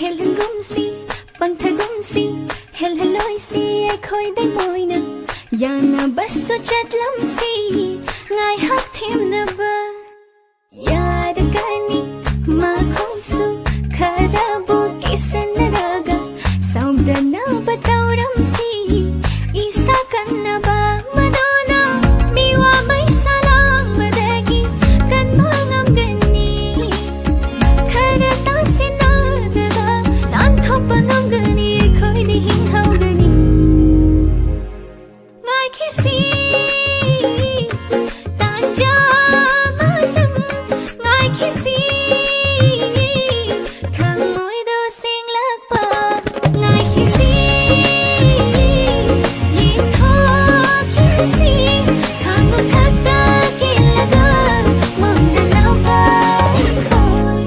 hel hengumsi bang thagumsi hel heloisi ai khoi dai moina yana basu chatlamsi ngai hak them na ba yar kani ma khosu kharabu kisan raga saudana batauramsi isa kanna ba manona miwa mai salam badagi kan mangam gani khara ta sinada nan thopangam gani khoi ni hing hau gani Ngaikhisi tanja matam Ngaikhisi thamoi do sing lakpa Ngaikhisi yin tho khisi khangu thakta kilaga mongda nau bai khoi